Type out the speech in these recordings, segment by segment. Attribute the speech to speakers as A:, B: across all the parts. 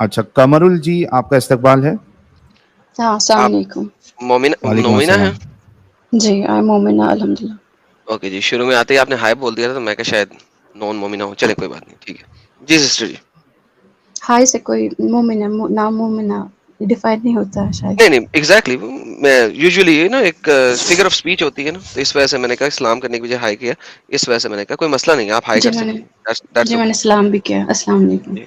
A: اچھا قمرل جی آپ کا استقبال ہے.
B: ہاں السلام
C: آپ
B: علیکم.
A: وعلیکم
C: مومنہ ہیں؟
A: السلام.
B: جی آئی مومنہ الحمد للہ.
C: اوکے جی، شروع میں آتے ہی آپ نے ہائے بول دیا تھا تو میں کہ شاید نان مومنہ ہو. چلے کوئی بات نہیں، ٹھیک ہے جی سسٹر جی.
B: ہائی سے کوئی مومنہ نامومنہ ڈیفائن نہیں ہوتا ہے شاید.
C: نہیں نہیں ایگزیکٹلی، میں یوزلی نا ایک فگر آف اسپیچ ہوتی ہے نا، تو اس وجہ سے میں نے کہا اسلام کرنے کی وجہ ہائی کیا، اس وجہ سے میں نے کہا کوئی مسئلہ نہیں ہے، آپ ہائی
B: جی
C: کر
B: میں نے
C: سکتے ہیں. That's
B: جی میں نے
C: okay.
B: سلام بھی کیا. السلام علیکم.
C: جی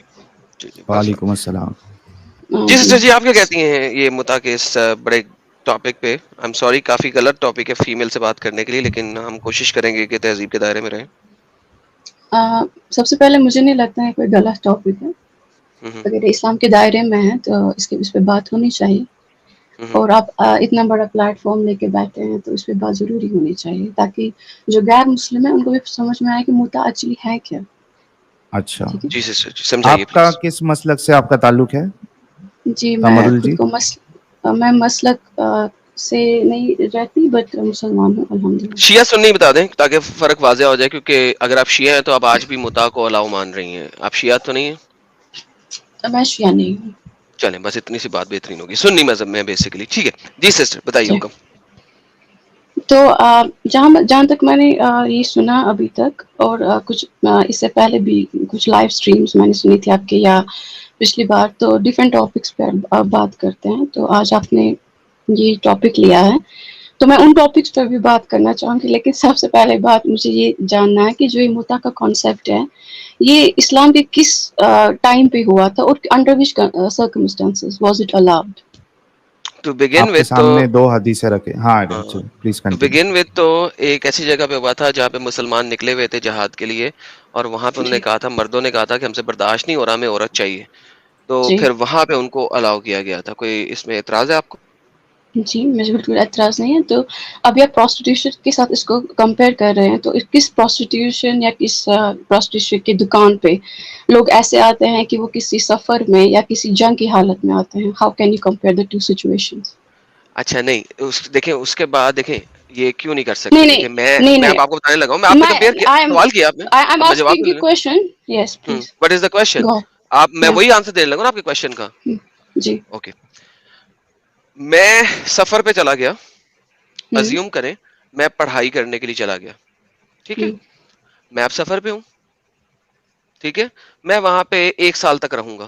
C: جی جی
A: وعلیکم
C: پرفیکٹ.
A: السلام.
C: جی سسٹر جی آپ کیا کہتی ہیں یہ متا کے اس بڑے ٹاپک پہ؟ آئی ایم سوری کافی غلط ٹاپک ہے فیمیل سے بات کرنے کے لیے، لیکن ہم کوشش کریں گے کہ تہذیب کے دائرے میں رہیں.
B: سب سے پہلے مجھے نہیں لگتا ہے کوئی غلط ٹاپک ہے. اگر اسلام کے دائرے میں ہے تو اس پہ بات ہونی چاہیے. اور آپ اتنا بڑا پلیٹ فارم لے کے بیٹھے ہیں تو اس پہ بات ضروری ہونی چاہیے، تاکہ جو غیر مسلم ہے ان کو بھی سمجھ میں آئے کہ متا ایکچولی ہے کیا.
A: اچھا
B: ٹھیک ہے
C: جی سسٹر جی سمجھائیے
A: آپ کا
C: پلیز.
A: کس مسلک سے آپ کا تعلق ہے
B: جی میں
A: قمرل
B: خود
A: جی؟
B: کو میں مسلک سے نہیں رہتی بٹ مسلمان ہوں الحمد للہ.
C: شیعہ سنی بتا دیں تاکہ فرق واضح ہو جائے، کیونکہ اگر آپ شیعہ ہیں تو آپ آج بھی متا کو الاؤ مان رہی ہیں. آپ شیعہ تو نہیں ہیں؟
B: میں شیعہ نہیں ہوں.
C: چلیں بس اتنی سی بات بہترین ہوگی. سنی مذہب میں بیسیکلی. ٹھیک ہے جی سسٹر بتائیے
B: جی.
C: حکم.
B: تو جہاں تک میں نے یہ سنا ابھی تک، اور کچھ اس سے پہلے بھی کچھ لائیو سٹریمز میں نے سنی تھی آپ کے، یا پچھلی بار، تو ڈیفرنٹ ٹاپکس پہ آپ بات کرتے ہیں. تو آج آپ نے یہ ٹاپک لیا ہے تو میں ان ٹاپکس پہ بھی بات کرنا چاہوں گی. لیکن سب سے پہلے بات مجھے یہ جاننا ہے کہ جو یہ متا کا کانسیپٹ ہے یہ اسلام کے کس ٹائم پہ ہوا تھا اور under which circumstances was it allowed.
C: To begin
A: آپ کے
C: وتھ تو
A: سامنے دو حدیثیں رکھے. ہاں please
C: to
A: continue.
C: Begin with تو ایک ایسی جگہ پہ ہوا تھا جہاں پہ مسلمان نکلے ہوئے تھے جہاد کے لیے، اور وہاں پہ انہوں نے
B: جی
C: کہا تھا، مردوں نے کہا تھا کہ ہم سے برداشت نہیں ہو رہا، ہمیں عورت چاہیے. تو
B: جی
C: پھر وہاں پہ ان کو الاؤ کیا گیا تھا. کوئی اس میں اعتراض ہے آپ کو؟
B: جی مجھے بالکل اعتراض نہیں ہے. تو ابھی آپ پروسٹیٹیوشن کے ساتھ اس کو کمپیئر کر رہے ہیں، تو کس پروسٹیٹیوشن یا کس پروسٹیٹیوشن کی دکان پہ لوگ ایسے آتے ہیں کہ وہ کسی سفر میں یا کسی جنگ کی حالت میں آتے ہیں؟ How can you compare the two situations?
C: اچھا نہیں دیکھیں اس کے بعد دیکھیں یہ کیوں نہیں کر
B: نہیں
C: سکتے.
B: نہیں
C: دیکھیں میں
B: نہیں
C: میں
B: نہیں
C: اب آپ کو بتانے لگا ہوں. میں آپ نے کمپیئر کیا، سوال کیا آپ نے،
B: I'm
C: اب میں جواب
B: asking
C: تو
B: you
C: لیں.
B: question. Yes, please.
C: What is the question?
B: Go ahead.
C: میں
B: Yeah.
C: وہی آنسر دینے لگا نا آپ کے کوشچن کا.
B: جی.
C: اوکے میں سفر پہ چلا گیا،
B: ہوں
C: ازیوم کریں میں پڑھائی کرنے کے لیے چلا گیا، ٹھیک ہے،
B: ہوں
C: میں اب سفر پہ ہوں، ٹھیک ہے، میں وہاں پہ 1 سال تک رہوں گا،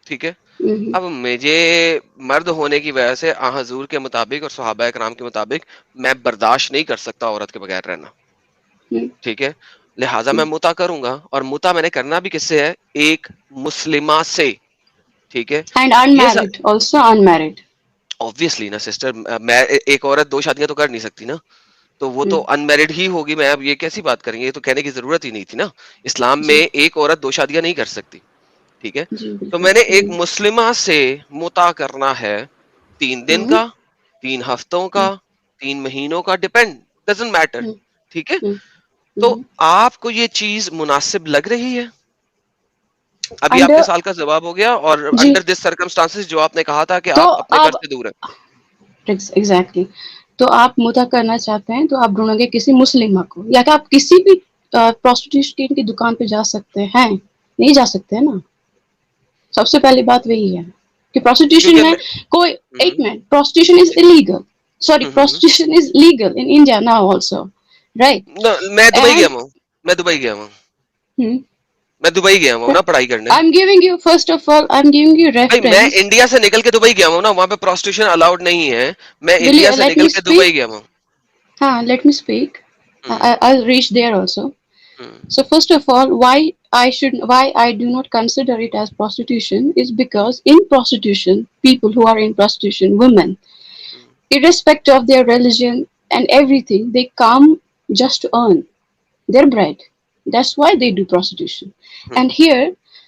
C: ٹھیک ہے.
B: ہوں
C: اب مجھے مرد ہونے کی وجہ سے حضور کے مطابق اور صحابہ کرام کے مطابق میں برداشت نہیں کر سکتا عورت کے بغیر رہنا،
B: ہوں
C: ٹھیک ہے. لہٰذا میں متا کروں گا، اور متا میں نے کرنا بھی کس سے ہے؟ ایک مسلمہ سے، ٹھیک ہے.
B: and
C: یہ
B: unmarried, also unmarried.
C: obviously نا سسٹر، میں ایک عورت 2 شادیاں تو کر نہیں سکتی نا، تو وہ
B: ہوں
C: تو ان میرڈ ہی ہوگی. میں اب یہ کیسی بات کریں گے؟ یہ تو کہنے کی ضرورت ہی نہیں تھی نا. اسلام
B: جی
C: میں ایک عورت 2 شادیاں نہیں کر سکتی، ٹھیک ہے.
B: جی
C: تو
B: بالکل.
C: میں نے ایک مسلمہ سے متا کرنا ہے 3 دن
B: ہوں
C: کا، 3 ہفتوں کا،
B: ہوں
C: 3 مہینوں کا، ڈیپینڈ ڈزنٹ میٹر،
B: ہوں
C: ٹھیک ہے.
B: ہوں
C: تو
B: ہوں
C: آپ کو یہ چیز مناسب لگ رہی ہے؟ ابھی آپ کے
B: انڈر
C: سوال کا جواب ہو گیا. اور
B: جی.
C: انڈر دس سرکمسٹانسز جو آپ نے کہا تھا کہ
B: تو
C: آپ اپنے گھر
B: آپ
C: سے دور ہیں.
B: ایگزیکٹلی، تو آپ متا کرنا چاہتے ہیں تو آپ ڈھونڈیں گے کسی مسلمہ کو، یا کہ آپ کسی بھی پروسٹیٹیوشن کی دکان پہ جا سکتے ہیں؟ نہیں جا سکتے نا. سب سے پہلی بات وہی ہے کہ پروسٹیٹیوشن
C: کیونکہ
B: میں
C: میں
B: کوئی
C: ہوں
B: ایک minute, prostitution is illegal. Sorry,
C: ہوں ہوں
B: prostitution is legal in India now also, right?
C: میں دبئی گیا
B: And
C: ہوں، میں دبئی گیا ہوں،
B: hmm,
C: میں دبئی گیا ہوں نا پڑھائی کرنے.
B: I'm giving you, first of all, I'm giving you
C: بھائی میں
B: reference.
C: انڈیا سے نکل کے دبئی گیا ہوں نا، وہاں پہ پروسٹیوشن الاؤڈ نہیں ہے. میں
B: Will
C: انڈیا
B: you
C: سے
B: let
C: نکل
B: me
C: کے
B: speak?
C: دبئی گیا ہوں.
B: Let me speak.
C: ہوں
B: I'll reach there also.
C: ہوں
B: So first of all, why I do not consider it as prostitution is because in prostitution, people who are in prostitution, women, irrespective of their religion and everything, they come just to earn their bread. That's why they do prostitution.
C: ہوں
B: And here,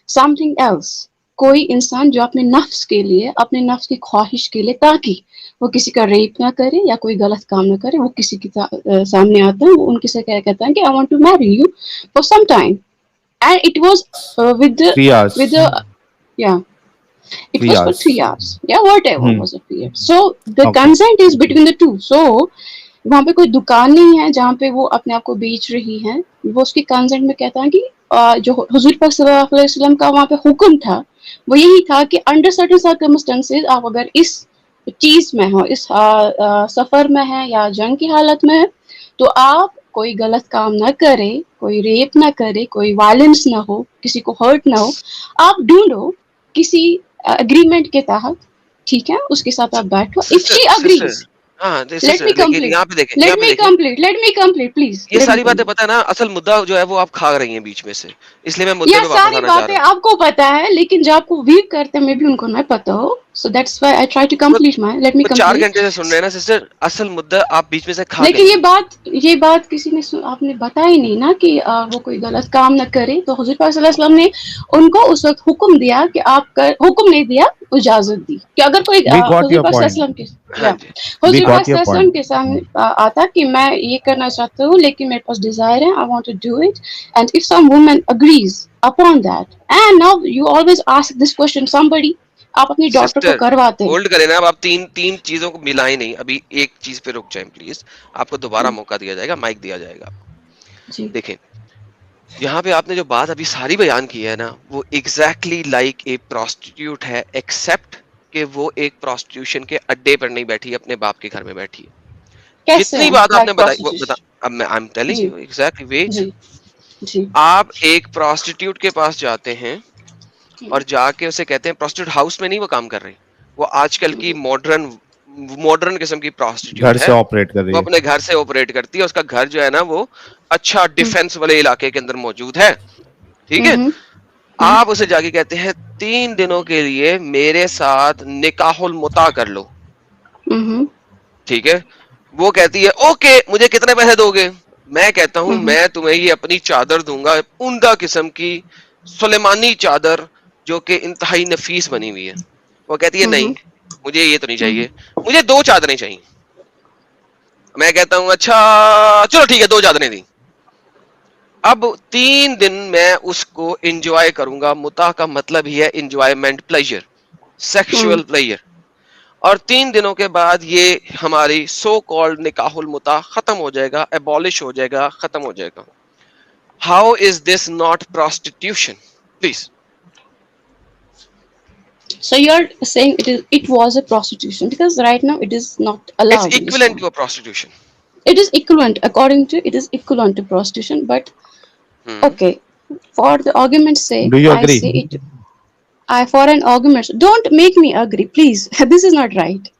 B: something else. کوئی انسان جو اپنے نفس کے لیے، اپنے نفس کی خواہش کے لیے، تاکہ وہ کسی کا ریپ نہ کرے یا کوئی غلط کام نہ کرے، وہ کسی کے سامنے آتا ہے، وہ ان کے سے کیا کہتا ہے کہ I want to marry you for some time. And it was with
A: 3 hours.
B: the yeah, it
A: 3
B: was for
A: hours.
B: 3 hours. Yeah, whatever was a period. So the
A: okay.
B: consent is between the two. So وہاں پہ کوئی دکان نہیں ہے جہاں پہ وہ اپنے آپ کو بیچ رہی ہیں. وہ اس کی کنسنٹ میں کہتا ہے کہ جو حضور پاک صلی اللہ علیہ وسلم کا وہاں پہ حکم تھا وہ یہی تھا کہ انڈر سرٹن سرکمسٹانسز آپ اگر اس چیز میں ہو، اس سفر میں ہے یا جنگ کی حالت میں ہے، تو آپ کوئی غلط کام نہ کرے، کوئی ریپ نہ کرے، کوئی وائلنس نہ ہو، کسی کو ہرٹ نہ ہو. آپ ڈھونڈو کسی اگریمنٹ کے تحت، ٹھیک ہے، اس کے ساتھ آپ بیٹھو. اف شی اگریز،
C: ہاں
B: لیٹ می
C: لیکن
B: کمپلیٹ،
C: یہاں پہ دیکھیں،
B: لیٹ
C: یہاں پہ
B: می
C: دیکھیں،
B: complete, let me complete please.
C: یہ ساری باتیں پتہ ہے نا، اصل مدعا جو ہے وہ آپ کھا رہی ہیں بیچ میں سے، اس لیے میں مدعے
B: یہ
C: پہ واپس
B: ساری
C: آنا چاہ
B: باتیں
C: رہا ہوں.
B: آپ کو پتا ہے، لیکن جو آپ کو ویو کرتے ہیں میں بھی ان کو نہ پتا ہو. So that's why I try to complete my, let me
C: وہ 4
B: کمپلیٹ.
C: گھنٹے سے سن رہے ہیں نا سسٹر، اصل مدعا آپ بیچ میں سے کھا
B: لیکن
C: گئی
B: یہ بات کسی نے آپ نے بتائی نہیں نا کہ وہ کوئی غلط کام نہ کرے. تو حضور پاک صلی اللہ علیہ وسلم نے ان کو اس وقت حکم دیا کہ آپ حکم نہیں دیا، اجازت دی کہ اگر کوئی
A: We got
B: حضور
A: your
B: پاک صلی اللہ
A: point.
B: علیہ وسلم کے
C: ہاں جی.
A: We
B: حضور پاک
A: got
B: صلی
A: your
B: اللہ علیہ وسلم
A: point.
B: کے سامنے آتا کہ میں یہ کرنا چاہتا ہوں لیکن میرے پاس ڈیزائر ہے، I want to do it. And if some woman agrees upon that, and now you always ask this question somebody, آپ اپنی ڈاکٹر کو
C: سسٹر
B: کرواتے ہیں.
C: ہولڈ کریں نا، اب آپ تین چیزوں کو ملائیں نہیں، ابھی ایک چیز پہ رک جائیں پلیز، آپ کو دوبارہ موقع دیا جائے گا، مائک دیا جائے گا.
B: جی
C: دیکھیں یہاں پہ آپ نے جو بات ابھی ساری بیان کی ہے نا، وہ ایگزیکٹلی لائک اے پروسٹیٹیوٹ ہے، ایکسپٹ کہ وہ ایک پروسٹیٹیوشن کے اڈے پر نہیں بیٹھی، اپنے باپ کے گھر میں بیٹھی ہے.
B: کیسے
C: جتنی
B: ہیں
C: بات آپ نے
B: لائک
C: بتائی وہ بتا،
B: پروسٹیٹیوشن؟
C: اب میں آئی ایم ٹیلنگ
B: جی
C: یو ایگزیکٹلی، ویٹ.
B: جی جی.
C: آپ ایک پروسٹیٹیوٹ کے پاس جاتے ہیں اور جا کے اسے کہتے ہیں، پروسٹیٹیوٹ ہاؤس میں نہیں وہ کام کر رہی، وہ آج کل کی ماڈرن قسم کی
A: گھر
C: پروسٹیٹیوٹ
A: سے
C: ہے،
A: آپریٹ کر
C: وہ
A: رہی ہے.
C: اپنے گھر سے آپریٹ کرتی ہے. اس کا گھر جو ہے نا وہ اچھا ڈیفنس والے علاقے کے اندر موجود ہے، ٹھیک ہے. آپ اسے جا کے کہتے ہیں 3 دنوں کے لیے میرے ساتھ نکاح المتع کر لو، ٹھیک ہے. وہ کہتی ہے اوکے، مجھے کتنے پیسے دو گے؟ میں کہتا ہوں میں تمہیں یہ اپنی چادر دوں گا، عمدہ قسم کی سلیمانی چادر جو کہ انتہائی نفیس بنی ہوئی ہے. وہ کہتی ہے نہیں، مجھے یہ تو نہیں چاہیے، مجھے 2 چادریں چاہیے. میں کہتا ہوں اچھا چلو ٹھیک ہے، 2 چادریں دیں. اب 3 دن میں اس کو انجوائے کروں گا. متع کا مطلب ہی ہے انجوائمنٹ، پلیجر، سیکشل پلیجر. اور 3 دنوں کے بعد یہ ہماری سو کالڈ نکاح المتع ختم ہو جائے گا، ایبولش ہو جائے گا، ختم ہو جائے گا. How is this not prostitution? Please.
B: So you're saying it was a prostitution because right now it is not
C: It's
B: allowed in
C: equivalent
B: Islam.
C: to a prostitution.
B: It is equivalent, according to it is equivalent to prostitution. But okay, for the argument's sake,
A: Do you
B: I
A: agree?
B: say it. For an argument, don't make me agree, please. This is not right.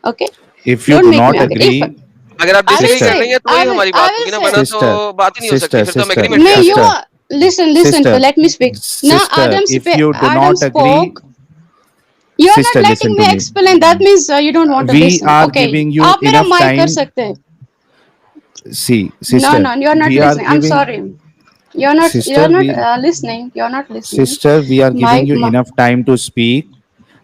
B: Okay,
A: If you
B: don't
A: do
B: make me
A: not
B: agree. If
A: agree,
C: اگر آپ
B: I
C: ڈس
B: will
C: agree
A: sister,
C: کر
B: say,
C: رہی ہیں تو وہی ہماری
B: I
C: بات
B: will
C: ہوگی نا،
B: say.
C: ورنہ تو
A: sister,
C: بات ہی نہیں ہو سکتی، پھر تو ہم
A: sister,
C: ایگریمنٹ
B: No,
C: کیا
B: you
C: کریں.
A: sister,
B: are. Listen.
A: sister,
B: Let me speak. Now,
A: sister, if you do
B: Adam
A: not agree,
B: spoke. You are not
A: sister,
B: letting
A: listen
B: me
A: to me.
B: explain. That means you don't want to
A: We
B: listen.
A: are
B: Okay,
A: giving you
B: آپ میرا
A: enough
B: mic کر
A: time.
B: سکتے ہیں.
A: See,
B: No,
A: sister,
B: you are not
A: we are
B: listening. I'm
A: giving,
B: sorry. You're not
A: sister,
B: listening. You're not listening.
A: sister, we are
B: My,
A: giving you enough time to speak.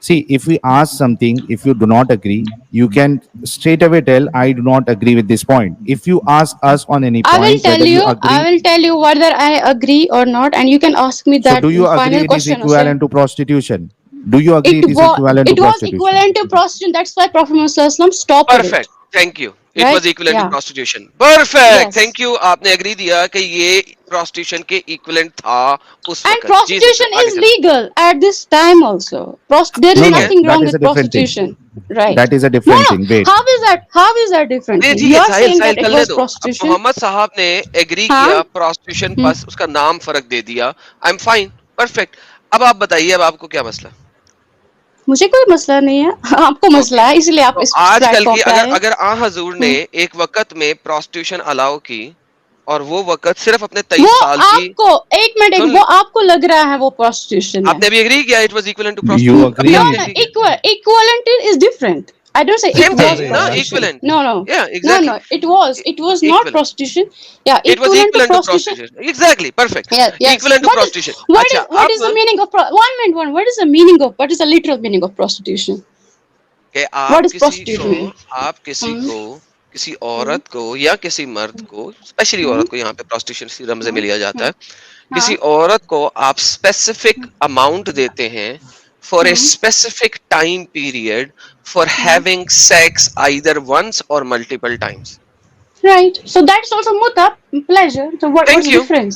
A: See, if we ask something, if you do not agree, you can straight away tell, I do not agree with this point. If you ask us on any
B: I will
A: point
B: tell
A: whether
B: you.
A: you
B: I
A: agree,
B: will tell you whether I agree or not, and you can ask me
A: so
B: that
A: do you agree
B: final
A: it is
B: question. Okay.
A: equivalent to prostitution? Do you agree
B: It
A: it is
B: was
A: equivalent to
B: it was
A: prostitution?
B: equivalent to prostitution. That's why Prophet Muhammad Sallallahu Alaihi Wasallam stopped
C: perfect,
B: it.
C: Thank you. It
B: Right?
C: Was equivalent to
B: Yeah.
C: Prostitution. Perfect,
B: Yes.
C: Thank you. آپ نے agri دیا کہ یہ prostitution کے equivalent تھا اس
B: And
C: وقت. جی sister
B: prostitution
C: آگے
B: is
C: چلیں.
B: legal at this time also. There is
A: No,
C: ٹھیک
A: no,
C: ہے.
B: nothing
A: that
B: wrong
A: is
B: with
A: a different thing.
B: prostitution. Right.
A: That is a
B: No,
A: different
B: no.
A: thing. Wait.
B: How is that different
C: نہیں
B: thing?
C: ٹھیک
B: You
C: ہے،
B: are
C: Sahil
B: saying
C: Sahil
B: that it
C: چلنے
B: was
C: دو. اب
B: prostitution.
C: محمد صاحب نے agri
B: ہاں.
C: کیا prostitution, بس اس کا نام فرق دے دیا. I am fine, perfect. اب آپ بتائیے، اب آپ کو کیا مسئلہ؟
B: مجھے کوئی مسئلہ نہیں ہے، آپ کو مسئلہ
C: اوکے،
B: ہے، اس لیے آپ
C: تو
B: اس
C: آج
B: پلیٹ
C: کل
B: فارم
C: کی
B: پہ آئے.
C: اگر حضور نے ایک وقت میں پروسٹیٹیوشن الاؤ کی، اور وہ وقت صرف اپنے 23
B: وہ
C: سال کی،
B: آپ کو ایک منٹ،
C: سن
B: وہ آپ کو لگ رہا ہے وہ پروسٹیوشن ہے.
C: آپ نے بھی ایگری کیا it was equivalent to
A: You
C: prostitution, ابھی
A: agree?
C: آپ
B: No,
C: نے
B: no,
C: ایگری کیا.
B: equivalent is different. I don't say it
C: same
B: was
C: thing نا،
B: prostitution.
C: ایکویلنٹ.
B: No.
C: یا
B: No,
C: exactly
B: it was not
C: equivalent.
B: prostitution. Yeah,
C: It was
B: equivalent to
C: equivalent to
B: prostitution.
C: prostitution. Exactly, perfect.
B: Yes.
C: Equivalent to prostitution. اچھا
B: What
C: اب
B: is the meaning of one minute? What is the meaning of? What is the literal meaning of prostitution?
C: کہ
B: What
C: آپ
B: is
C: کسی
B: prostitute?
C: کو کسی عورت کو یا کسی مرد کو، اسپیشلی عورت کو، یہاں پہ پروسٹیٹیوشن اسی رمز میں لیا جاتا ہے، کسی عورت کو آپ اسپیسیفک اماؤنٹ دیتے ہیں for a specific time period for having sex either once or multiple times.
B: Right. So that's also muta, pleasure. So what's
C: Thank
B: the
C: you.
B: difference?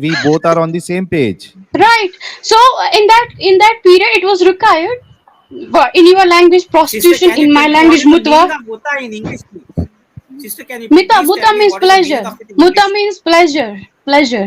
A: We both are on the same page.
B: Right. So in that period, it was required. In your language,
D: Sister,
B: prostitution.
D: can you
B: In
D: tell
B: my
D: me what
B: language,
D: is the
B: mutwa.
D: meaning of muta in English, please? Sister, can you
B: Muta.
D: please
B: Muta
D: tell me
B: means
D: what is the meaning
B: pleasure.
D: of it in
B: Muta
D: English?
B: means pleasure. Pleasure.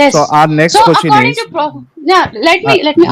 B: Yes.
A: So our next
B: So
A: question
B: according
A: is.
B: to yeah, let me
A: Wait.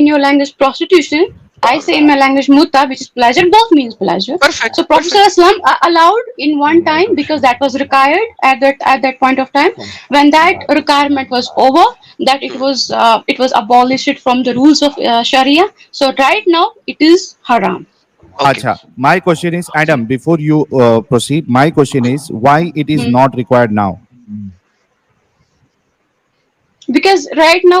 B: in your language prostitution, I say in my language muta, which is pleasure. Both means pleasure.
C: Perfect,
B: So Prophet
C: perfect.
B: Islam allowed in one time because that was required at that point of time. When that requirement was over, that it was abolished from the rules of Sharia. So right now it is haram.
C: Okay.
A: Acha, my question is, Adam, before you proceed, my question is why it is not required now?
B: Because right now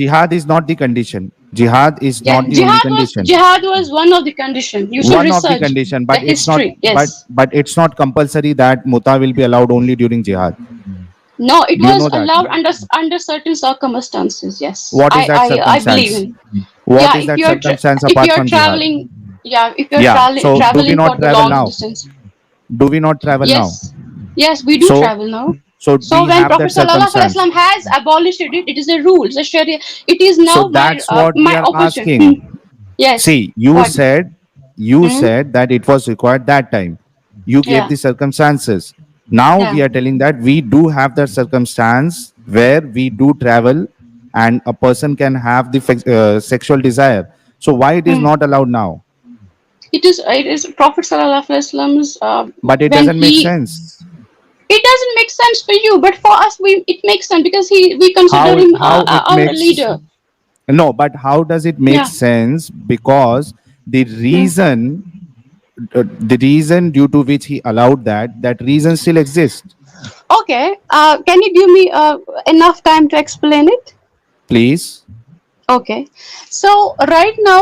A: Jihad is not the condition. Jihad is
B: Yeah,
A: not the only condition.
B: jihad was one of the condition. You should
A: One of the
B: research
A: condition,
B: the
A: but it's not.
B: history. Yes.
A: But it's not compulsory that muta will be allowed only during jihad.
B: No, it
A: Do you
B: was
A: know that?
B: allowed under certain circumstances. Yes.
A: What is that
B: I believe
A: circumstance?
B: in.
A: What
B: Yeah,
A: is that circumstance
B: if
A: apart
B: you're
A: from jihad?
B: traveling, yeah, if you're
A: Yeah. So do we
B: traveling
A: not
B: for the
A: travel
B: long
A: now?
B: distance.
A: Do we not travel now?
B: Yes. Yes, we do
A: So-
B: travel now.
A: So
B: So
A: we
B: when
A: have
B: Prophet
A: that circumstance.
B: ﷺ has abolished it, it is a rule. It's a Sharia. It is now
A: So that's what we
B: my
A: are
B: opportunity.
A: asking.
B: Yes.
A: See, you
B: What?
A: said that it was required that time. You gave
B: Yeah.
A: the circumstances. Now
B: Yeah.
A: we are telling that we do have that circumstance where we do travel and a person can have the sexual desire. So why it is not allowed now?
B: It is Prophet ﷺ's
A: But it
B: when
A: doesn't make sense.
B: It doesn't make sense for you, but for us, it makes sense because we consider him
A: How it
B: our
A: makes
B: leader.
A: No, but how does it make
B: Yeah.
A: sense? Because the reason due to which he allowed that reason still exists.
B: Okay, can you give me enough time to explain it?
A: Please.
B: Okay, so right now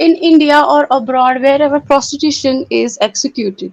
B: in India or abroad, wherever prostitution is executed,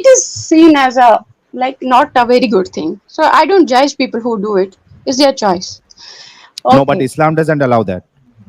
B: it is seen as a not a very good thing. So I don't judge people who do it. It's their choice.
A: No, but
B: Okay.
A: Islam doesn't allow that.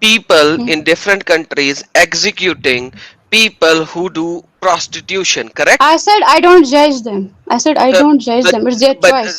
C: people in different countries executing people who do prostitution, correct?
B: I said I don't judge them. I said I don't judge
C: But-
B: them. It's their
C: but,
B: choice.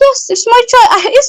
B: Yes, it's my choice.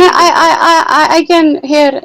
B: No, I can hear.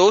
C: 2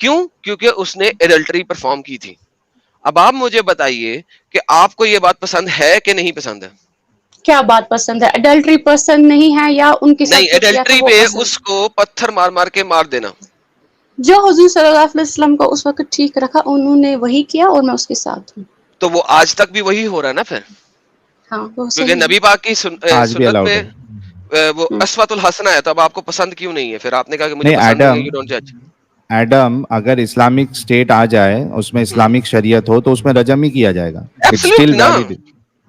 C: کیوں؟ کیونکہ اس نے adultery perform کی تھی. اب آپ مجھے بتائیے کہ آپ کو یہ بات پسند ہے کہ نہیں پسند ہے؟
B: کیا بات پسند ہے؟ ایڈلٹری پسند نہیں ہے یا ان کے ساتھ
C: نہیں،
B: جو کیا تھا
C: ایڈلٹری
B: وہ
C: پہ
B: پسند؟
C: اس کو پتھر مار مار کے مار دینا.
B: جو حضور صلی اللہ علیہ وسلم کو اس وقت ٹھیک رکھا انہوں نے وہی کیا اور میں اس کے ساتھ ہوں.
C: تو وہ آج تک بھی وہی ہو رہا ہے نا پھر،
B: ہاں وہ
C: کیونکہ
B: صحیح ہے.
C: نبی پاک کی
A: آج بھی
C: سنت
A: الاؤڈ
C: میں
A: ہے.
C: وہ اسوۃ الحسنہ ہے. تو اب آپ کو پسند کیوں نہیں ہے؟ پھر آپ نے کہا کہ مجھے
A: نہیں
C: پسند نہیں ہے. یو ڈونٹ جج.
A: ایڈم اگر اسلامک اسٹیٹ آ جائے اس میں اسلامک شریعت ہو تو اس میں رجم ہی کیا جائے گا. اٹس اسٹل
C: ایبسلیوٹلی نا،
A: valid.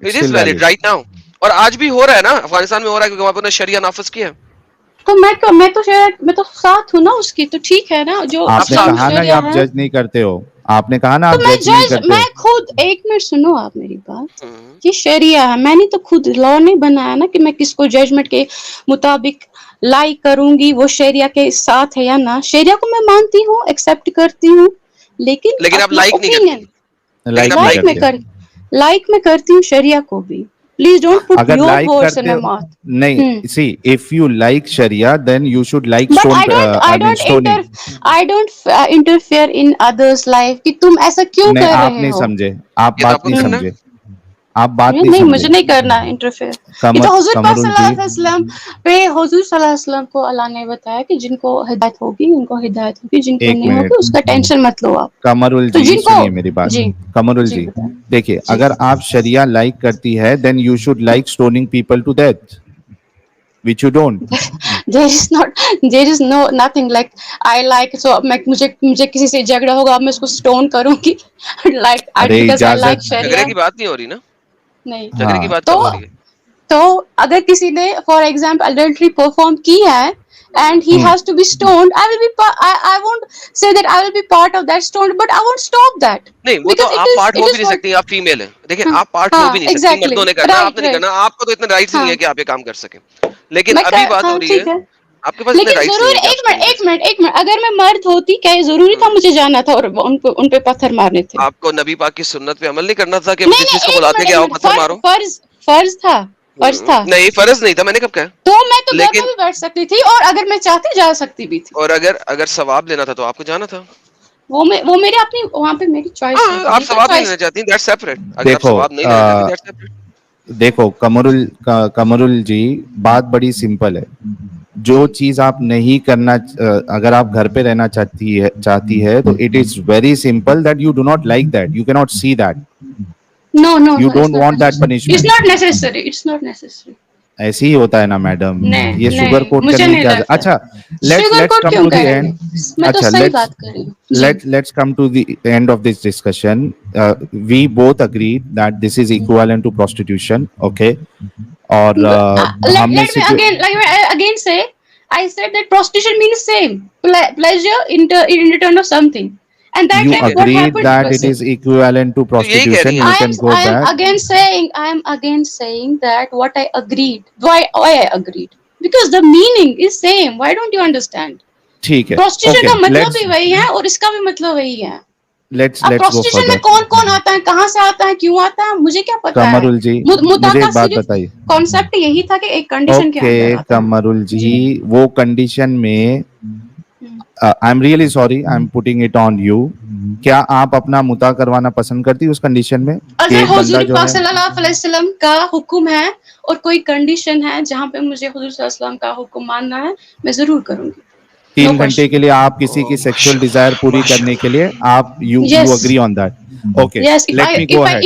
C: It is valid right now. اور آج بھی ہو رہا ہے نا، افغانستان میں ہو رہا ہے کیونکہ وہاں پر شریعہ نافذ کیا ہے.
B: تو میں تو ساتھ ہوں نا اس کی. تو ٹھیک ہے نا جو
A: آپ
C: آپ
A: نے
C: ساتھ
B: اسلامک
A: کہا نا یہ
B: شریعہ
A: آپ
B: ہے.
A: جج نہیں کرتے ہو. آپ نے کہا نا
B: تو
A: آپ جج نہیں کرتے
B: میں
A: ہو.
B: خود ایک منٹ سنو آپ میری بات. یہ شریعہ ہے، میں نے تو خود لا نہیں بنایا نا کہ میں کس کو ججمنٹ کے مطابق لائک کروں گی وہ شریعہ کے ساتھ ہے یا نہ. شریعہ کو میں مانتی ہوں، ایکسپٹ کرتی ہوں، لیکن
C: آپ
B: اپنا
C: لائک نہیں
B: اوپینین
C: کرتی. لیکن آپ
A: لائک نہیں
C: لائک
A: کرتے.
B: لائک میں کرتی ہوں شریعہ کو بھی. پلیز ڈونٹ پٹ
A: اگر
B: یور
A: لائک
B: ورڈس ان
A: کرتے
B: مائی
A: ہو
B: ماؤتھ.
A: نہیں see if you like sharia then you should like
B: but
A: stoning.
B: I don't interfere in others life کہ تم ایسا کیوں
A: نہیں
B: کر
A: آپ
B: رہے
A: نہیں
B: ہو.
A: سمجھے. آپ
C: یہ تو آپ
A: بات
C: کو
A: نہیں
C: کرنا
A: سمجھے.
C: ہے.
A: آپ بات نہیں
B: نہیں
A: سمجھے.
B: مجھے نہیں کرنا انٹرفیئر. یہ تو حضور پاک صلی
A: قمرال
B: اللہ
A: جی
B: علیہ وسلم پہ حضور صلی اللہ علیہ وسلم کو اللہ نے بتایا کہ جن کو ہدایت ہوگی ان کو ہدایت ہوگی، جن کو
A: ایک
B: نہیں
A: منٹ.
B: ہوگی اس کا ٹینشن مت لو آپ.
A: قمرال
B: تو
A: جی
B: جن کو
A: سنیے میری بات.
B: جی
A: قمرال
B: جی
A: جی
B: بتائیں.
A: دیکھیے
B: جی
A: اگر آپ شریعہ لائک کرتی ہے then you should like stoning people to death which you don't.
B: there is nothing like I like so مجھے کسی سے جھگڑا ہوگا اب میں اس کو اسٹون کروں گی like
A: array
B: because I like
A: اجازت.
C: جھگڑے
B: شریعہ.
C: کی بات نہیں ہو رہی نا،
B: نہیں
C: جھگڑے کی
A: ہاں
C: بات
B: تو
C: کب ہو رہی ہے؟
B: تو اگر کسی نے فار ایگزامپل اڈلٹری پرفارم کی ہے and he has to be stoned, I won't say that I will be part of that stoned, but I won't stop that
C: نہیں، وہ تو
B: because
C: آپ پارٹ ہو
B: it
C: بھی
B: is
C: نہیں
B: what.
C: سکتی. آپ فیمیل ہیں. دیکھیں
B: ہاں
C: آپ پارٹ ہو
B: ہاں
C: بھی نہیں سکتی.
B: exactly
C: مردوں نے کرنا، آپ
B: right
C: نے نہیں کرنا. آپ کو تو اتنے رائٹس نہیں
B: ہاں
C: ہے کہ آپ یہ کام کر سکیں. لیکن
B: میں
C: ابھی بات ہو
B: ہاں
C: رہی ہے
B: ٹھیک ہے.
C: آپ کے پاس اتنے
B: لیکن
C: رائٹس نہیں
B: ضرور
C: ہے کہ آپ اسٹون کر سکیں.
B: ایک منٹ اگر میں مرد ہوتی کیا یہ ضروری تھا مجھے جانا تھا اور ان پہ پتھر مارنے تھے؟
C: آپ کو نبی پاک کی سنت پہ عمل نہیں کرنا تھا کہ
B: نہیں
C: جس چیز
B: نہیں
C: کو بلاتے کہ
B: ایک
C: آؤ
B: منٹ
C: پتھر مارو؟
B: فرض تھا.
C: نہیں، فرض نہیں تھا. میں نے کب کہا؟
B: تو میں تو گھر
C: لیکن
B: میں بھی بیٹھ سکتی تھی اور اگر میں چاہتی جا سکتی بھی تھی.
C: اور اگر ثواب لینا تھا تو آپ کو جانا تھا.
B: وہ میری اپنی وہاں پہ میری چوائس ہے.
C: ہاں، آپ
B: یہ کیا
C: ثواب نہیں
B: چوائس؟
C: لینا چاہتی ہیں، دیٹس سیپریٹ. اگر آپ
A: دیکھو
C: ثواب نہیں لینا چاہتی دیٹس سیپریٹ.
A: دیکھو قمرال جی بات بڑی سمپل ہے. جو چیز آپ نہیں کرنا اگر آپ گھر پہ رہنا چاہتی ہے تو it is very simple that you do not like that. You کی not see that.
B: No,
A: you
B: it's
A: don't
B: not
A: want that
B: necessary. It's
A: punishment.
B: not necessary. It's not necessary.
A: ایسے ہی ہوتا ہے نا میڈم. یہ شوگر
B: نہیں
A: کوٹ
B: مجھے
A: کرنے
B: نہیں
A: کی
B: لگتا.
A: اچھا
B: شوگر
A: لیٹس
B: کوٹ
A: کم
B: کیوں
A: ٹو دی
B: کریں
A: اینڈ.
B: گے؟ میں تو
A: اچھا
B: صحیح بات کر رہی ہوں جی.
A: let's come to the end of this discussion. We both agreed that this is equivalent to prostitution. Okay. اور ہم نے
B: Let me again say, I said that prostitution means same pleasure in return of something, and that
A: you
C: ٹھیک
B: time
C: ہے.
B: what
A: agreed
B: happened
A: that it
B: was
A: is equivalent to
C: تو یہی کہہ رہی
A: prostitution.
C: ہیں نا.
A: You can go
B: I am
A: back.
B: again saying that what I agreed. Why I agreed? Because the meaning is same. Why don't you understand?
A: ٹھیک ہے.
B: Prostitution
A: Okay,
B: کا مطلب بھی وہی ہے اور اس کا بھی مطلب وہی ہے.
A: let's
B: اب
A: go
B: پروسٹیوشن میں
A: further.
B: کون آتا ہے، کہاں سے آتا ہے، کیوں آتا ہے، مجھے کیا پتا ہے.
A: قمرال جی
B: متا
A: مجھے
B: کا
A: ایک بات
B: صرف
A: بتائیے.
B: کانسیپٹ یہی تھا کہ ایک کنڈیشن کے اندر
A: اوکے
B: آتا ہے.
A: قمرال جی وہ کنڈیشن میں I am really sorry I am putting it on you. کیا آپ اپنا متا کروانا پسند کرتی اس کنڈیشن میں کہ
B: اگر
A: ایک
B: حضور
A: بندہ جو
B: پاک
A: ہے
B: صلی اللہ علیہ وسلم کا حکم ہے اور کوئی کنڈیشن ہے جہاں پہ مجھے حضور صلی اللہ علیہ وسلم کا حکم ماننا ہے، میں ضرور کروں گی.
A: 3 گھنٹے کے لیے آپ کسی کی سیکسول ڈیزائر پوری کرنے کے لیے آپ you
B: Yes.
A: Agree on that. Okay
B: Yes,
A: let me go ahead.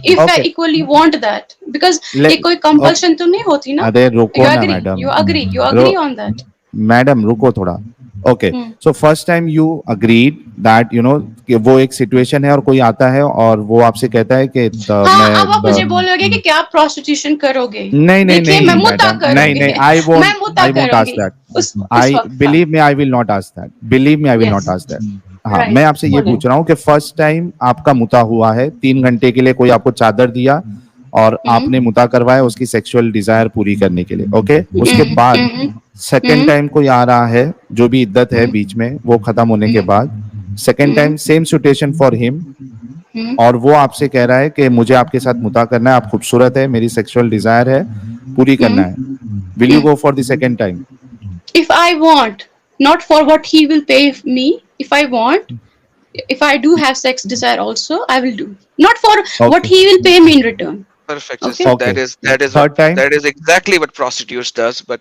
B: if I equally want that, because یہ کوئی compulsion تو نہیں ہوتی نا.
A: ارے رکو نا
B: You agree on that.
A: Madam رکو تھوڑا. Okay so first time you agreed that you know کہ وہ ایک سچویشن ہے اور کوئی آتا ہے اور وہ آپ سے کہتا ہے کہ
B: ہاں اب آپ مجھے بولو گے کہ کیا پروسٹیٹیوشن کرو گے.
A: نہیں
B: دیکھیے میں متا کروں
A: نہیں
B: گی.
A: نہیں
B: میں متا کروں گی اس وقت.
A: Believe me I will not ask that. ہاں میں آپ سے یہ پوچھ رہا ہوں کہ فرسٹ ٹائم آپ کا متا ہوا ہے 3 گھنٹے کے لیے کوئی آپ کو چادر دیا اور آپ نے متا کروایا اس کی سیکسول ڈیزائر پوری کرنے کے لیے. اوکے اس کے بعد سیکنڈ ٹائم کوئی آ رہا ہے جو بھی عدت ہے بیچ میں وہ ختم ہونے کے بعد second time same situation for ہم اور وہ آپ سے کہہ رہا ہے کہ مجھے آپ کے ساتھ متا کرنا ہے، آپ خوبصورت ہے، میری سیکسول ڈیزائر ہے، پوری کرنا ہے. Will you go for the second time?
B: If I want, not for what he will pay me, if I want, if I do have sex desire also, I will do. Not for what
A: Okay.
B: he will pay me in return.
C: Perfect,
B: Okay.
C: sister.
A: Okay.
C: That is
A: Third time?
C: that is exactly what prostitutes does. But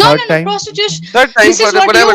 B: No,
A: Third
B: no,
A: time?
B: prostitution.
C: Third time,
B: This is what
C: whatever.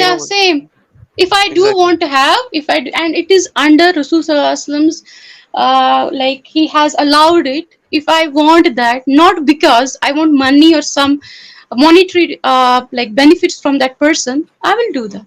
C: You know,
B: same. If I do
C: Exactly.
B: want to have, if I do, and it is under Rasul Sallallahu Alaihi Wasallam's, like he has allowed it. If I want that, not because I want money or some monetary like benefits from that person, I will do that.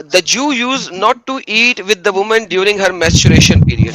C: The Jew used not to eat with the woman during her menstruation period.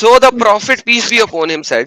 C: So the Prophet peace be upon him said,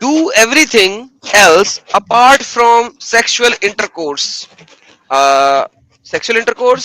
C: do everything else apart from sexual intercourse. Sexual intercourse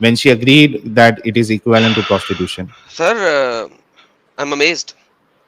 A: when she agreed that it is equivalent to prostitution.
C: Sir, I'm amazed.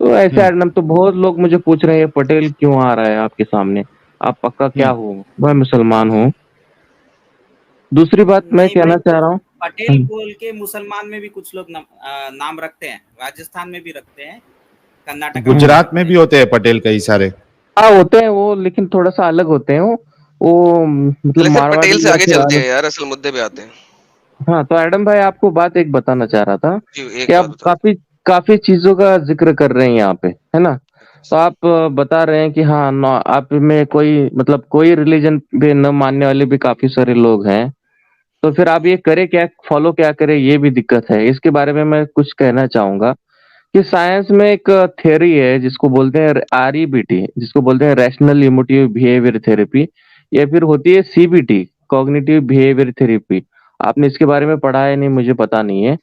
E: تو ایسے Adam تو بہت لوگ مجھے پوچھ رہے ہیں پٹیل کیوں آ رہا ہے آپ کے سامنے, آپ پکا کیا ہو؟ میں مسلمان ہوں. دوسری بات میں
D: نہیں
E: کہنا
D: بھائی,
E: چاہ رہا ہوں,
D: پٹیل بول کے مسلمان میں بھی کچھ لوگ نام رکھتے ہیں, راجستھان میں بھی رکھتے ہیں, کرناٹک میں بھی
A: گجرات میں
D: رکھتے ہیں.
A: بھی ہوتے ہیں پٹیل کئی سارے.
E: ہاں ہوتے ہیں وہ, لیکن تھوڑا سا الگ ہوتے ہیں وہ مطلب
C: چلے پھر پٹیل
E: مارواڑی
C: سے
E: یا
C: آگے
E: پھر
C: چلتے ہیں یار, اصل مدے پہ آتے ہیں.
E: ہاں تو ایڈم بھائی آپ کو بات ایک بتانا چاہ رہا تھا
C: جی ایک
E: کہ آپ
C: بات بتا.
E: کافی چیزوں کا ذکر کر رہے ہیں یہاں پہ, ہے نا. تو آپ بتا رہے ہیں کہ ہاں آپ میں کوئی مطلب کوئی ریلیجن بھی نہ ماننے والے بھی کافی سارے لوگ ہیں, تو پھر آپ یہ کرے کیا, فالو کیا کرے, یہ بھی دقت ہے. اس کے بارے میں کچھ کہنا چاہوں گا کہ سائنس میں ایک تھیوری ہے جس کو بولتے ہیں REBT, جس کو بولتے ہیں ریشنل ایموٹیو بیہیویئر تھراپی, یا پھر ہوتی ہے CBT, کوگنیٹو بیہیویئر تھراپی. آپ نے اس کے بارے میں پڑھا ہے نہیں, مجھے پتا نہیں ہے.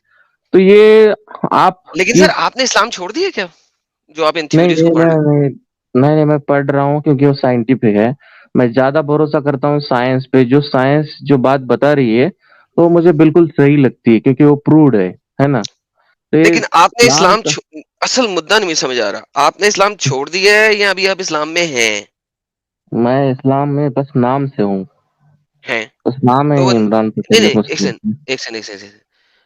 E: تو یہ آپ
C: لیکن
E: کی
C: سر آپ نے اسلام چھوڑ دیا کیا, جو آپ ان
E: نہیں
C: تھیوریز کو
E: نہیں
C: پڑھ رہے
E: نہیں نہیں, میں پڑھ رہا ہوں کیونکہ وہ سائنٹیفک ہے. میں زیادہ بھروسہ کرتا ہوں سائنس پہ. جو سائنس جو بات بتا رہی ہے تو مجھے بالکل صحیح لگتی ہے, کیونکہ وہ پروڈ ہے نا. تو یہ
C: لیکن آپ نے
E: نام
C: اسلام اصل مدعا نہیں سمجھ آ رہا, آپ نے اسلام چھوڑ دیا ہے یا ابھی آپ اسلام میں ہیں؟
E: میں اسلام میں بس نام سے ہوں,
C: ہیں
E: بس نام ہے
C: تو
E: عمران
C: نہیں
E: پٹیل
C: نہیں,
E: مسلم.
C: ایک سیکنڈ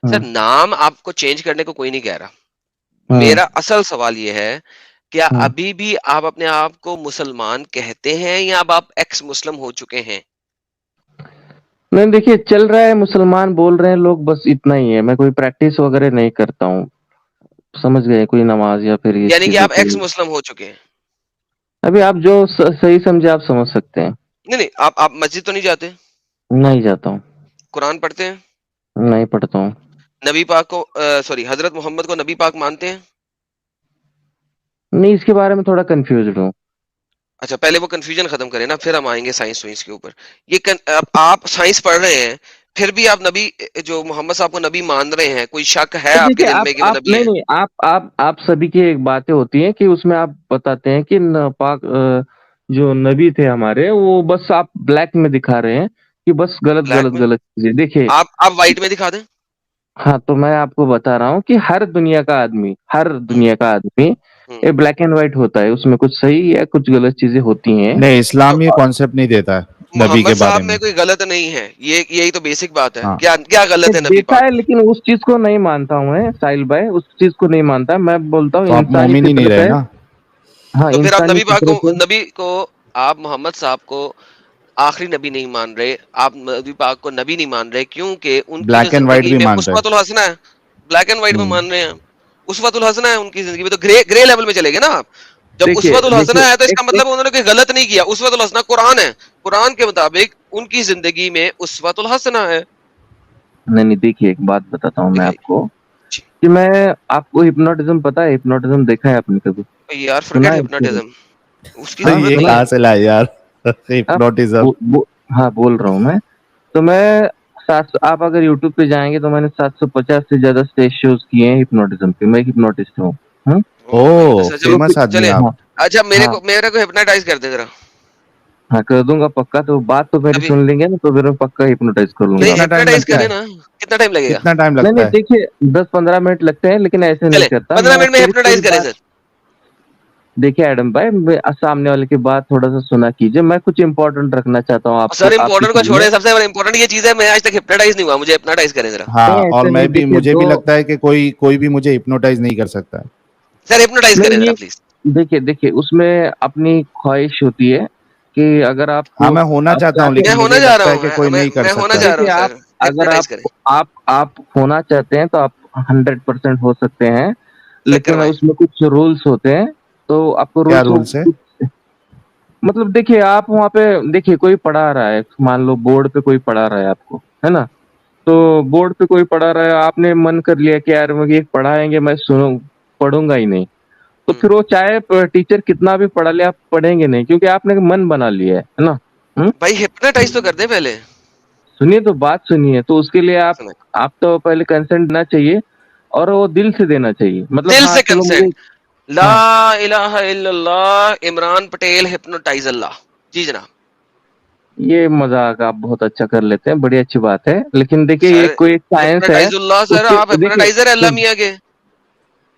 C: سر, نام آپ کو چینج کرنے کو کوئی نہیں کہہ رہا.
E: ہاں
C: میرا اصل سوال یہ ہے, کیا
E: ہاں
C: ابھی بھی آپ اپنے آپ کو مسلمان کہتے ہیں یا اب آپ ایکس مسلم ہو چکے ہیں؟
E: نہیں دیکھیے, چل رہا ہے مسلمان بول رہے ہیں لوگ, بس اتنا ہی ہے. میں کوئی پریکٹس وغیرہ نہیں کرتا ہوں, سمجھ گئے, کوئی نماز یا پھر اس
C: یعنی کہ
E: چیزوں
C: آپ
E: کی.
C: ایکس مسلم ہو چکے ہیں.
E: ابھی آپ جو صحیح سمجھے آپ سمجھ سکتے ہیں.
C: نہیں نہیں, آپ مسجد تو نہیں جاتے؟
E: نہیں جاتا ہوں.
C: قرآن پڑھتے ہیں؟
E: نہیں پڑھتا ہوں.
C: نبی پاک کو سوری حضرت محمد کو نبی پاک مانتے ہیں؟
E: نہیں, اس کے بارے میں تھوڑا کنفیوزڈ ہوں.
C: اچھا پہلے وہ کنفیوژن ختم کریں نا, پھر ہم آئیں گے سائنس وائنس کے اوپر. آپ سائنس پڑھ رہے ہیں, پھر بھی آپ نبی جو محمد صاحب کو نبی مان رہے ہیں, کوئی شک ہے آپ کے
E: دیکھیے
C: دل میں کہ وہ نبی
E: نہیں
C: ہیں؟
E: نہیں, آپ سبھی کی ایک باتیں ہوتی ہیں کہ اس میں آپ بتاتے ہیں کہ پاک جو نبی تھے ہمارے, وہ بس آپ بلیک میں دکھا رہے ہیں کہ بس غلط
C: بلیک
E: غلط
C: میں
E: غلط چیزیں. دیکھیے
C: آپ وائٹ میں دکھا دیں.
E: ہاں, تو میں آپ کو بتا رہا ہوں کہ ہر دنیا کا آدمی
C: ہوں
E: یہ بلیک اینڈ وائٹ ہوتا ہے, اس میں کچھ صحیح ہے کچھ غلط چیزیں ہوتی ہیں.
A: نہیں,
C: تو
A: اسلام یہ کانسیپٹ نہیں دیتا ہے نبی کے
C: محمد
A: بارے
C: صاحب
A: میں.
C: میں کوئی غلط نہیں ہے, یہی تو بیسک بات ہے.
A: ہاں,
C: کیا غلط ہے نبی
E: دیتا
C: پاک
E: ہے,
C: میں؟
E: لیکن اس چیز کو نہیں مانتا ہوں میں, ساحل بھائی, اس چیز کو نہیں مانتا. میں بولتا ہوں
A: تو آپ
E: انسانی
A: مومن ہی نہیں
E: فطرت
A: رہے
E: ہے.
A: نا.
E: ہاں,
C: تو پھر آپ
E: انسانی فطرت ہے.
C: نبی کو آپ محمد صاحب کو آخری نبی نہیں مان رہے, آپ نبی پاک کو نبی نہیں مان رہے, کیونکہ ان کی جو
A: بلیک اینڈ وائٹ
C: زندگی
A: بھی
C: میں
A: مانتے ہیں.
C: اسوۃ الحسنہ ہے. بلیک اینڈ وائٹ میں
A: ہوں.
C: مان رہے ہیں, اسوۃ الحسنہ ہے ان کی زندگی میں, تو گرے لیول میں چلے گے نا آپ. جب
E: دیکھیے
C: اسوۃ الحسنہ
E: دیکھیے
C: ہے تو اس
E: ایک
C: کا
E: ایک
C: مطلب انہوں نے کوئی غلط نہیں کیا. اسوۃ الحسنہ قرآن ہے, قرآن کے مطابق ان کی زندگی میں اسوۃ الحسنہ ہے.
E: نہیں دیکھیے, ایک بات بتاتا ہوں میں آپ
C: دکھائیے
E: کو کہ میں آپ کو ہپنوٹزم پتا ہے, ہپنوٹزم دیکھا ہے آپ نے کبھی,
C: یار,
E: سنا
C: فرگیٹ
E: ہے اس کے بارے
C: ہپناٹزم, اس کی
E: میں؟ ہاں
A: یہ
C: ضرورت نہیں
E: سنا
C: ہے.
A: کہاں سے لائے یار
E: آپ
A: ہپنوٹزم.
E: ہاں بول رہا ہوں میں. تو میں آپ اگر یوٹیوب پہ جائیں گے تو میں نے 750 سے زیادہ اسٹیج شوز کیے ہیں ہپنوٹزم پہ. میں ہپنوٹسٹ ہوں.
C: او مائی گاڈ.
A: او,
C: اچھا چلو
A: فیمس آدمی
C: چلے,
A: آپ.
E: ہاں
C: اچھا
E: ہاں
C: میرے کو ہپناٹائز کر دے ذرا.
E: ہاں, کر دوں گا پکا. تو بات تو میری
C: ابھی
E: سن لیں گے نا, تو پھر میں پکا ہپنوٹائز کر لوں گا
C: نہیں,
E: آپ
A: کتنا
E: کو.
A: ٹائم
C: ہپناٹائز
A: لگتا
C: کریں
A: ہے,
C: نا, کتنا ٹائم لگے گا؟
A: کتنا ٹائم
E: نہیں
A: لگتا
E: نہیں,
A: ہے؟
E: دیکھیے 10-15 منٹ لگتے ہیں, لیکن ایسے نہیں
C: چلے
E: کرتا
C: 15
E: میں.
C: منٹ میں
E: پوری
C: ہپناٹائز
E: پوری
C: کریں
E: بات
C: سر.
E: دیکھیے ایڈم بھائی, سامنے والے کی بات تھوڑا سا سنا کیجیے. میں کچھ امپورٹنٹ رکھنا چاہتا ہوں
C: سر
E: آپ کے
C: امپورٹنٹ کو
E: سامنے.
C: چھوڑے, سب سے امپورٹنٹ یہ چیز ہے, میں آج تک ہپناٹائز نہیں ہوا, مجھے ہپناٹائز کریں ذرا.
E: نہیں
A: ہاں, اور
E: ایسے نہیں, دیکھیے
A: مجھے بھی لگتا ہے کہ کوئی بھی مجھے ہپنوٹائز نہیں کر سکتا ہے.
C: سر ہپناٹائز کریں
E: نہیں
C: ذرا
E: یہ
C: پلیز.
E: دیکھیے اس میں اپنی خواہش ہوتی ہے کہ اگر آپ
A: ہاں,
E: کو
A: میں ہونا
E: آپ
A: چاہتا ہوں,
E: چاہتے
A: لیکن
C: میں ہونا
A: مجھے
C: چاہ
A: لگتا
C: رہا
A: ہے کہ کوئی
C: ہوں,
A: نہیں کر
C: میں ہونا
A: سکتا.
C: چاہ رہا ہوں
E: دیکھیے
C: سر,
E: اگر
C: ہپناٹائز کریں.
E: آپ ہونا چاہتے ہیں تو آپ 100% ہو سکتے ہیں,
C: سر
E: لیکن
C: کروائیں.
E: اس میں کچھ رولس ہوتے ہیں. تو آپ کو
A: کیا
E: رولس
A: رولس ہے؟
E: مطلب دیکھیے, آپ وہاں پہ دیکھیے کوئی پڑھا رہا ہے, مان لو بورڈ پہ کوئی پڑھا رہا ہے آپ کو, ہے نا. تو بورڈ پہ کوئی پڑھا رہا ہے, آپ نے من کر لیا کہ یار مجھے پڑھائیں گے, میں پڑھوں گا ہی نہیں. تو پھر وہ چاہے ٹیچر کتنا بھی پڑھا لے, آپ پڑھیں گے نہیں, کیونکہ آپ نے من بنا لیا ہے نا.
C: بھائی ہپناٹائز تو کر دیں پہلے.
E: سنیے تو بات سنیے. تو اس کے لیے
C: سنیں.
E: آپ تو پہلے کنسنٹ دینا چاہیے, اور وہ دل سے دینا چاہیے. مطلب
C: دل
E: ہاں
C: سے
E: چلو مجھے,
C: کنسنٹ. لا
E: ہاں
C: الہ الا اللہ عمران پٹیل ہپنوٹائز اللہ. جی جناب.
E: یہ مذاق آپ بہت اچھا کر لیتے ہیں, بڑی اچھی بات ہے. لیکن دیکھیے یہ
C: سر
E: کوئی سائنس ہے,
C: ہپناٹائز اللہ
E: اس
C: سر,
E: کے
C: آپ
E: دیکھیے
C: ہپناٹائزر اللہ میاں کے.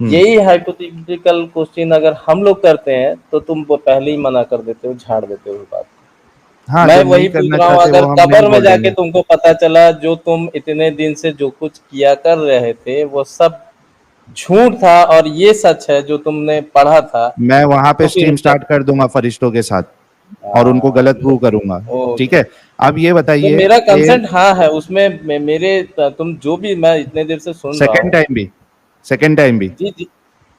F: یہی ہائپوتھیٹیکل کوشچن اگر ہم لوگ کرتے ہیں تو تم وہ پہلے ہی منع کر دیتے ہو, جھاڑ دیتے ہو بات.
A: ہاں
F: میں
A: جو
F: وہی
A: نہیں
F: پوچھ
A: کرنا
F: رہا ہوں,
A: چاہتے
F: اگر
A: وہ ہم
F: قبر
A: نہیں
F: میں
A: بول
F: جا
A: دیں
F: کے
A: گے.
F: تم کو پتا چلا جو تم اتنے دن سے جو کچھ کیا کر رہے تھے وہ سب جھوٹ تھا اور یہ سچ ہے جو تم نے پڑھا تھا,
A: میں وہاں پہ
F: تو پھر
A: اسٹریم سٹارٹ کر دوں گا فرشتوں کے ساتھ اور ان کو غلط پروو کروں گا. ٹھیک ہے, اب یہ
F: تو
A: بتائیے
F: میرا
A: کہ
F: کنسنٹ ہاں ہے اس میں, میرے تم جو بھی میں اتنے دیر سے سن رہا ہوں.
A: سیکنڈ ٹائم بھی
F: جی جی جی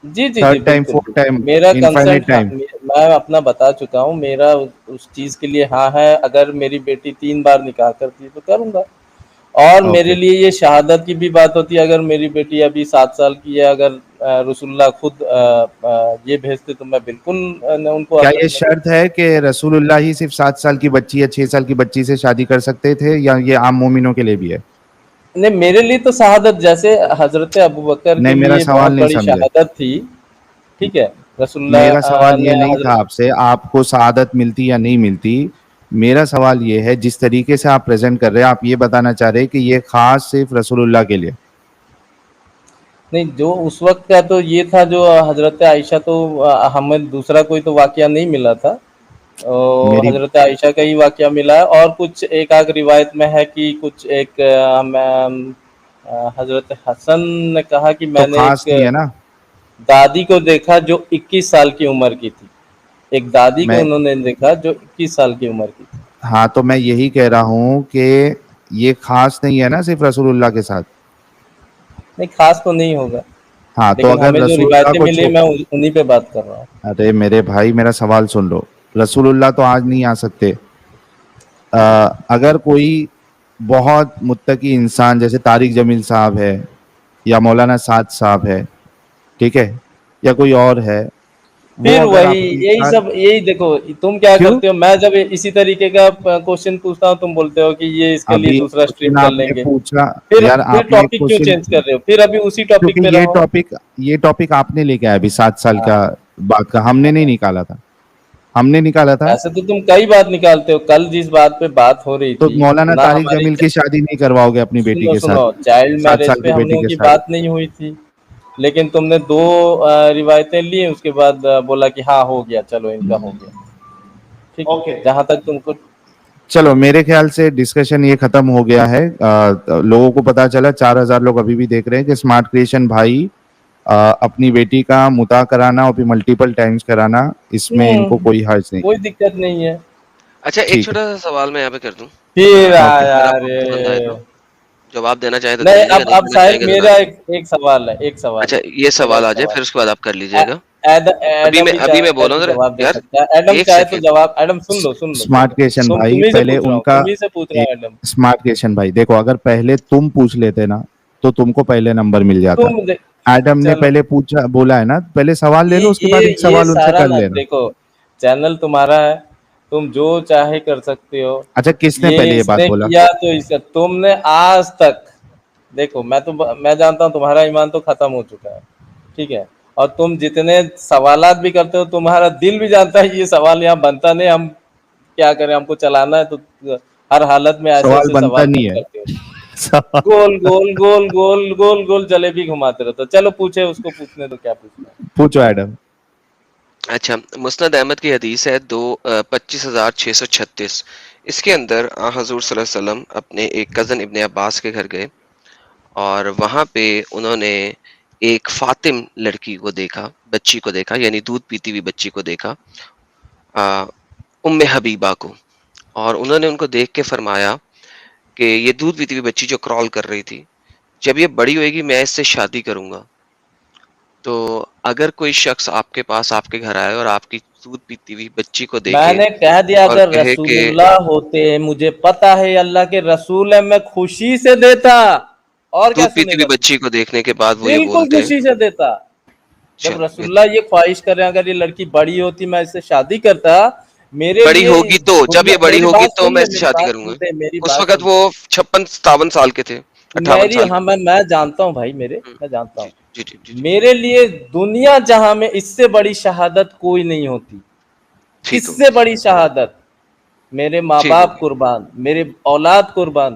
F: جی جی
A: تھرڈ ٹائم
F: بالکل
A: فورتھ ٹائم
F: میرا
A: انفائنٹ
F: کنسنٹ,
A: ٹائم.
F: میں اپنا بتا چکا ہوں, میرا اس چیز کے لیے ہاں ہے. اگر میری بیٹی 3 بار نکاح کرتی ہے تو کروں گا. اور میرے
A: اوکے,
F: لیے یہ شہادت کی بھی بات ہوتی ہے, اگر میری بیٹی ابھی 7 سال کی ہے, اگر رسول اللہ خود یہ بھیجتے تو میں بالکل ان کو
A: کیا یہ
F: حضرت میں
A: شرط ہے کہ رسول اللہ ہی صرف 7 سال کی بچی یا 6 سال کی بچی سے شادی کر سکتے تھے یا یہ عام مومنوں کے لیے بھی ہے؟
F: نہیں, میرے لیے تو شہادت جیسے حضرت ابوبکر کے
A: نہیں, میرا
F: لیے
A: سوال
F: بہت
A: نہیں
F: بڑی
A: سمجھے.
F: شہادت تھی. ٹھیک ہے, رسول
A: میرا
F: اللہ
A: سوال
F: نے
A: یہ نہیں تھا
F: حضرت,
A: آپ سے آپ کو سعادت ملتی یا نہیں ملتی. میرا سوال یہ ہے جس طریقے سے آپ پریزنٹ کر رہے ہیں آپ یہ بتانا چاہ رہے ہیں کہ یہ خاص صرف رسول اللہ کے لیے.
F: نہیں, جو اس وقت کا تو یہ تھا, جو حضرت عائشہ تو ہمیں دوسرا کوئی تو واقعہ نہیں ملا تھا,
A: میری
F: حضرت عائشہ کا ہی واقعہ ملا ہے. اور کچھ ایک آدھ روایت میں ہے کہ کچھ ایک حضرت حسن نے کہا کہ
A: تو
F: میں نے
A: خاص
F: ایک
A: نہیں ہے نا.
F: دادی کو دیکھا جو 21 سال کی عمر کی تھی. ایک دادی کو
A: میں
F: انہوں نے دیکھا جو 21 سال کی عمر کی تھی.
A: ہاں تو میں یہی کہہ رہا ہوں کہ یہ خاص نہیں ہے نا صرف رسول اللہ کے ساتھ.
F: نہیں, خاص تو نہیں ہوگا,
A: ہاں تو
F: لیکن
A: اگر
F: ہمیں جو
A: رسول اللہ
F: روایتیں
A: کو
F: ملی میں انہی پہ بات کر رہا ہوں.
A: ارے میرے بھائی میرا سوال سن لو. رسول اللہ تو آج نہیں آ سکتے. اگر کوئی بہت متقی انسان جیسے طارق جمیل صاحب ہے یا مولانا سعد صاحب ہے, ٹھیک ہے, یا کوئی اور ہے, وہ
F: پھر
A: اگر
F: وہی
A: آپ اپنی
F: یہی
A: ساتھ
F: سب, یہی دیکھو تم کیا
A: کیوں
F: کرتے ہو, میں جب اسی طریقے کا کوشچن پوچھتا ہوں تم بولتے ہو کہ یہ اس کے لیے
A: ابھی ایک
F: دوسرا اسٹریم
A: کوشچن
F: کر
A: آپ
F: لیں
A: نے
F: گے.
A: پوچھا یار
F: پھر
A: آپ نے ایک
F: ٹاپک کیوں
A: کوشچن
F: چینج کر رہے ہو, پھر ابھی اسی ٹاپک
A: کیونکہ
F: پہ رہو.
A: یہ ٹاپک آپ نے لے کے آیا ابھی 7 سال
F: ہاں,
A: کا بات کا. ہم نے نہیں نکالا تھا, ہم نے نکالا تھا.
F: ایسے تو تم کئی بات نکالتے ہو. کل جس بات پہ بات ہو رہی
A: تو
F: تھی
A: مولانا
F: نہ
A: طارق
F: ہماری
A: جمیل کی شادی نہیں کرواؤ گے اپنی بیٹی
F: سنو
A: کے
F: سنو
A: ساتھ,
F: چائلڈ
A: 7
F: میرج
A: سال
F: پہ
A: کی
F: ہم
A: بیٹی
F: لوگوں
A: کے
F: کی
A: ساتھ.
F: بات نہیں ہوئی تھی, لیکن تم نے 2 روایتیں لی, اس کے بعد بولا کہ ہاں ہو گیا, چلو ان کا ہو گیا. ٹھیک, جہاں تک تم کو
A: چلو میرے خیال سے ڈسکشن یہ ختم ہو گیا ہے. لوگوں کو پتا چلا, 4000 لوگ ابھی بھی دیکھ رہے ہیں کہ اسمارٹ کریشن بھائی اپنی بیٹی کا مطاع کرانا اور بھی ملٹیپل ٹائمز کرانا, اس میں ان کو کوئی حرج نہیں
F: کوئی
A: ہے.
F: دقت نہیں ہے.
C: اچھا ایک
A: ٹھیک ہے,
C: چھوٹا سا سوال میں یہاں پہ کر دوں,
F: پھر
A: اوکے.
C: اگر آپ
F: یار
C: کو پسند آئے تو جواب دینا چاہیں تو دے
F: نہیں,
C: دیجیے گا, نہیں
F: اب
C: دینا چاہیں
F: شاید
C: گے تو نہ
F: میرا
C: دیں.
F: ایک سوال ہے, ایک سوال
C: اچھا
F: ہے,
C: یہ
F: میرا
C: سوال
F: ایک
C: آ جائے
F: سوال
C: پھر اس کے بعد آپ کر لیجیے گا.
F: ایڈم بھی
C: ابھی میں
F: چاہے
C: بول
F: تو
C: رہا ہوں
F: جواب دے
C: یار,
F: سکتا ہے. ایڈم
C: ایک
F: چاہے تو
C: سیکنڈ.
F: جواب, ایڈم سن لو سن لو سن
A: اسمارٹ
F: لو,
A: کریشن بھائی
F: تمہیں سے
A: پہلے
F: پوچھ رہا
A: ان
F: ہوں,
A: کا
F: تمہیں سے پوچھ رہا ہوں ایڈم.
A: اسمارٹ کریشن بھائی دیکھو, اگر پہلے تم پوچھ لیتے نا تو تم کو پہلے نمبر مل جاتا. ایڈم نے
F: چلو
A: پہلے پوچھا, بولا ہے نا, پہلے سوال لے لو, اس کے بعد ایک
F: یہ
A: سوال ان سے
F: سارا
A: کر
F: نا,
A: لینا.
F: دیکھو چینل تمہارا ہے, تم جو چاہے کر سکتے ہو.
A: اچھا کس نے پہلے
F: یہ
A: یہ
F: اس
A: بات
F: نے
A: بولا؟
F: کیا تو اس کا تم نے آج تک, دیکھو میں جانتا ہوں تمہارا ایمان تو ختم ہو چکا ہے, ٹھیک ہے, اور تم جتنے سوالات بھی کرتے ہو تمہارا دل بھی جانتا ہے یہ سوال یہاں بنتا نہیں, ہم کیا کریں, ہم کو چلانا ہے, تو ہر حالت میں ایسے ایسے
A: بنتا
F: سوال کیوں
A: نہیں
F: کرتے ہو.
A: ہے.
F: گول گول گول گول گول گول جلیبی گھماتے رہتے. چلو پوچھے, اس کو پوچھنے تو کیا پوچھنا ہے.
A: پوچھو ایڈم.
C: اچھا, مسند احمد کی حدیث ہے 25,636. اس کے اندر حضور صلی اللہ علیہ وسلم اپنے ایک کزن ابن عباس کے گھر گئے اور وہاں پہ انہوں نے ایک فاطم لڑکی کو دیکھا, بچی کو دیکھا, یعنی دودھ پیتی ہوئی بچی کو دیکھا, ام حبیبہ کو, اور انہوں نے ان کو دیکھ کے فرمایا کہ یہ دودھ پیتی ہوئی بچی جو کرال کر رہی تھی, جب یہ بڑی ہوئے گی میں اس سے شادی کروں گا. تو اگر کوئی شخص آپ کے پاس آپ کے گھر آئے اور آپ کی دودھ پیتی ہوئی بچی کو
F: میں
C: دیکھے
F: نے کہہ دیا
C: اور
F: اگر
C: کہے
F: رسول
C: کہ
F: اللہ ہوتے, مجھے پتا ہے اللہ کے رسول ہے, میں خوشی سے دیتا. اور کیا
C: دودھ پیتی
F: سنے
C: ہوئی
F: گا تو,
C: بچی کو دیکھنے کے بعد وہ یہ
F: بالکل
C: بولتے
F: خوشی سے دیتا. جب رسول
C: چل
F: اللہ یہ خواہش کر رہے ہیں, اگر یہ لڑکی بڑی ہوتی میں اس سے شادی کرتا, میرے
C: بڑی
F: لیے
C: ہوگی تو, جب یہ بڑی
F: میری
C: ہوگی
F: بات
C: تو
F: سن
C: میں
F: لے,
C: اس سے
F: میری
C: شادی
F: بات
C: کروں
F: سن
C: گا.
F: لے, میری
C: اس
F: بات
C: وقت
F: سن
C: وہ 56-57 سال کے تھے, 58
F: میری,
C: سال
F: ہاں
C: کے.
F: میں جانتا ہوں بھائی, میں جانتا
C: جی
F: ہوں.
C: جی جی جی جی
F: میرے لیے دنیا جہاں میں اس سے بڑی شہادت کوئی نہیں ہوتی,
C: ٹھیک
F: اس
C: ہو
F: سے بڑی شہادت. میرے ماں
C: ٹھیک
F: باپ
C: ہوگی.
F: قربان, میرے اولاد قربان,